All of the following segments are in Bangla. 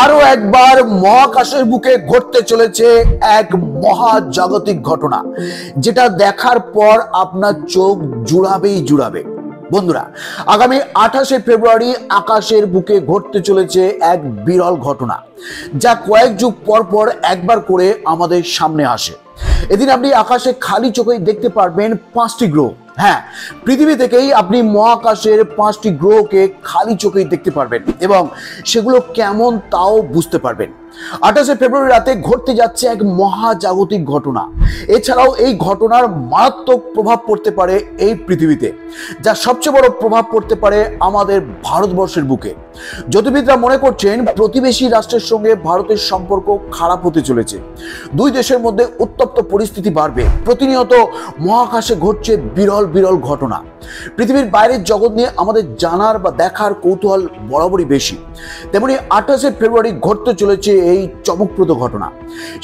আরো একবার মহাকাশের বুকে ঘটতে চলেছে এক মহাজাগতিক ঘটনা, যেটা দেখার পর আপনার চোখ জুড়াবে। বন্ধুরা, আগামী 28শে ফেব্রুয়ারি আকাশের বুকে ঘটতে চলেছে এক বিরল ঘটনা, যা কয়েক যুগ পর পর একবার করে আমাদের সামনে আসে। এদিন আপনি আকাশে খালি চোখেই দেখতে পারবেন 5টি গ্রহ। হ্যাঁ, পৃথিবী থেকেই আপনি মহাকাশের 5টি গ্রহকে খালি চোখেই দেখতে পারবেন এবং সেগুলো কেমন তাও বুঝতে পারবেন। 28শে ফেব্রুয়ারি রাতে ঘটতে যাচ্ছে এক মহাজাগতিক ঘটনা। এছাড়াও এই ঘটনার মারাত্মক প্রভাব পড়তে পারে এই পৃথিবীতে, যা সবচেয়ে বড় প্রভাব পড়তে পারে আমাদের ভারতবর্ষের বুকে। জ্যোতির্বিদরা মনে করছেন প্রতিবেশী রাষ্ট্রের সঙ্গে ভারতের সম্পর্ক খারাপ হতে চলেছে। দুই দেশের মধ্যে উত্তপ্ত পরিস্থিতি বাড়বে। প্রতিনিয়ত মহাকাশে ঘটছে বিরল ঘটনা। পৃথিবীর বাইরের জগৎ নিয়ে আমাদের জানার বা দেখার কৌতূহল বরাবরই বেশি। তেমনি 28শে ফেব্রুয়ারি ঘটতে চলেছে এই চমকপ্রদ ঘটনা।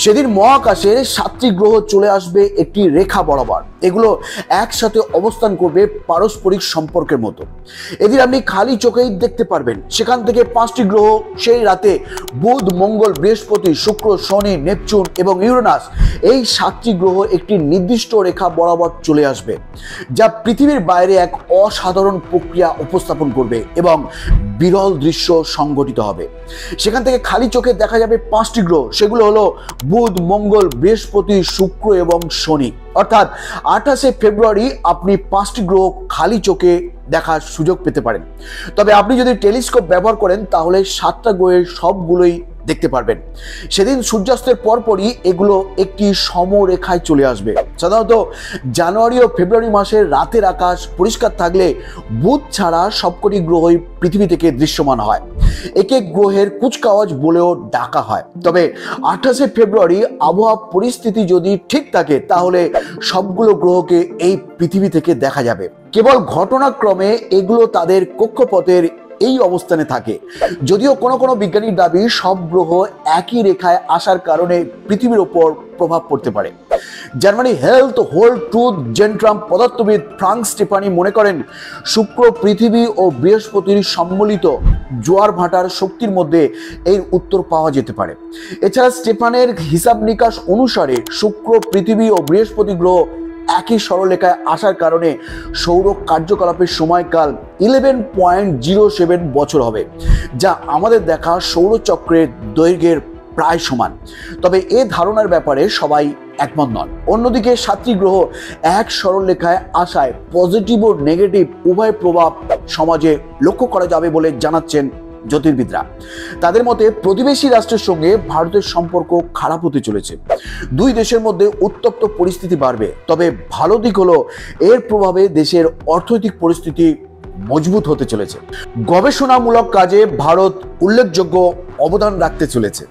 সেদিন মহাকাশের 7টি গ্রহ চলে আসবে একটি রেখা বরাবর। এগুলো একসাথে অবস্থান করবে পারস্পরিক সম্পর্কের মতো। এদিন আপনি খালি চোখেই দেখতে পারবেন। সেখান থেকে 5টি গ্রহ সেই রাতে বুধ, মঙ্গল, বৃহস্পতি, শুক্র, শনি, নেপচুন এবং ইউরেনাস, এই 7টি গ্রহ একটি নির্দিষ্ট রেখা বরাবর চলে আসবে, যা পৃথিবীর বাইরে এক অসাধারণ প্রক্রিয়া উপস্থাপন করবে এবং বিরল দৃশ্য সংঘটিত হবে। সেখান থেকে খালি চোখে দেখা যাবে 5টি গ্রহ। সেগুলো হলো বুধ, মঙ্গল, বৃহস্পতি, শুক্র এবং শনি। অর্থাৎ 28শে ফেব্রুয়ারি আপনি 5টি গ্রহ খালি চোখে দেখার সুযোগ পেতে পারেন। তবে আপনি যদি টেলিস্কোপ ব্যবহার করেন তাহলে 7টা গ্রহের সবগুলোই দেখতে পারবেন। সেদিন সূর্যাস্তের পরপরই এগুলো একটি সমরেখায় চলে আসবে। সাধারণত জানুয়ারি ও ফেব্রুয়ারি মাসের রাতের আকাশ পরিষ্কার থাকলে বুধ ছাড়া সবকটি গ্রহই পৃথিবী থেকে দৃশ্যমান হয়। একে গ্রহের কুচকাওয়াজ বলেও ডাকা হয়। তবে 28শে ফেব্রুয়ারি আবহাওয়া পরিস্থিতি যদি ঠিক থাকে তাহলে সবগুলো গ্রহকে এই পৃথিবী থেকে দেখা যাবে। কেবল ঘটনাক্রমে এগুলো তাদের কক্ষপথের এই অবস্থানে থাকে। যদিও কোনো বিজ্ঞানীর দাবি সব গ্রহ একই রেখায় আসার কারণে পৃথিবীর ওপর প্রভাব পড়তে পারে। জার্মানি হেলথ হোল ট্রুথ জেন্ট্রাম পদার্থবিদ ফ্রাঙ্ক স্টেফানি মনে করেন শুক্র, পৃথিবী ও বৃহস্পতির সম্মিলিত জোয়ার ভাটার শক্তির মধ্যে এর উত্তর পাওয়া যেতে পারে। এছাড়া স্টেফানের হিসাব নিকাশ অনুসারে শুক্র, পৃথিবী ও বৃহস্পতি গ্রহ একই সরলরেখায় আসার কারণে সৌর কার্যকলাপের সময়কাল 11.07 বছর হবে, যা আমাদের দেখা সৌরচক্রের দৈর্ঘ্যের প্রায় সমান। তবে এ ধারণার ব্যাপারে সবাই একমত নন। অন্যদিকে 7টি গ্রহ এক সরলরেখায় আসায় পজিটিভ ও নেগেটিভ উভয় প্রভাব সমাজে লক্ষ্য করা যাবে বলে জানাচ্ছেন জ্যোতির্বিদরা। তাদের মতে প্রতিবেশী রাষ্ট্রের সঙ্গে ভারতের সম্পর্ক খারাপ হতে চলেছে। দুই দেশের মধ্যে উত্তপ্ত পরিস্থিতি বাড়বে। তবে ভালো দিক হলো এর প্রভাবে দেশের অর্থনৈতিক পরিস্থিতি মজবুত হতে চলেছে। গবেষণামূলক কাজে ভারত উল্লেখযোগ্য অবদান রাখতে চলেছে।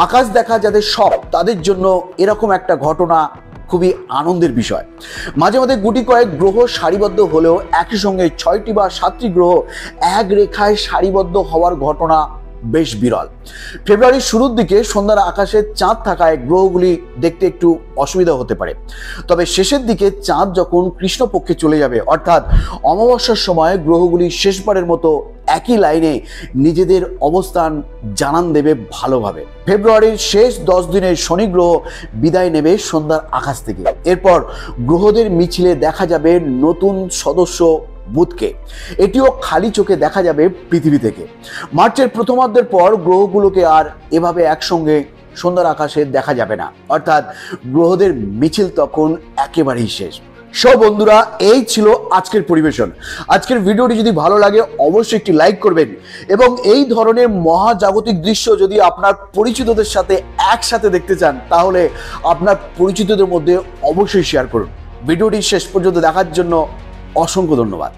আকাশ দেখা যাদের শখ তাদের জন্য এরকম একটা ঘটনা খুবই আনন্দের বিষয়। মাঝে মাঝে গুটি কয়েক গ্রহ সারিবদ্ধ হলেও একই সঙ্গে 6টি বা 7টি গ্রহ এক রেখায় সারিবদ্ধ হওয়ার ঘটনা বেশ বিরল। ফেব্রুয়ারির শুরুর দিকে সন্ধ্যার আকাশে চাঁদ থাকায় গ্রহগুলি দেখতে একটু অসুবিধা হতে পারে। তবে শেষের দিকে চাঁদ যখন কৃষ্ণপক্ষে চলে যাবে, অর্থাৎ অমাবস্যার সময় গ্রহগুলি শেষবারের মতো একই লাইনে নিজেদের অবস্থান জানান দেবে ভালোভাবে। ফেব্রুয়ারির শেষ 10 দিনে শনি গ্রহ বিদায় নেবে সন্ধ্যার আকাশ থেকে। এরপর গ্রহদের মিছিলে দেখা যাবে নতুন সদস্য বুধকে। এটিও খালি চোখে দেখা যাবে পৃথিবী থেকে। মার্চের প্রথমার্ধের পর গ্রহগুলোকে আর এভাবে একসঙ্গে সন্ধ্যার আকাশে দেখা যাবে না, অর্থাৎ গ্রহদের মিছিল তখন একেবারেই শেষ। সব বন্ধুরা, এই ছিল আজকের পরিবেশন। আজকের ভিডিওটি যদি ভালো লাগে অবশ্যই একটি লাইক করবেন এবং এই ধরনের মহাজাগতিক দৃশ্য যদি আপনার পরিচিতদের সাথে একসাথে দেখতে চান তাহলে আপনার পরিচিতদের মধ্যে অবশ্যই শেয়ার করুন। ভিডিওটি শেষ পর্যন্ত দেখার জন্য অসংখ্য ধন্যবাদ।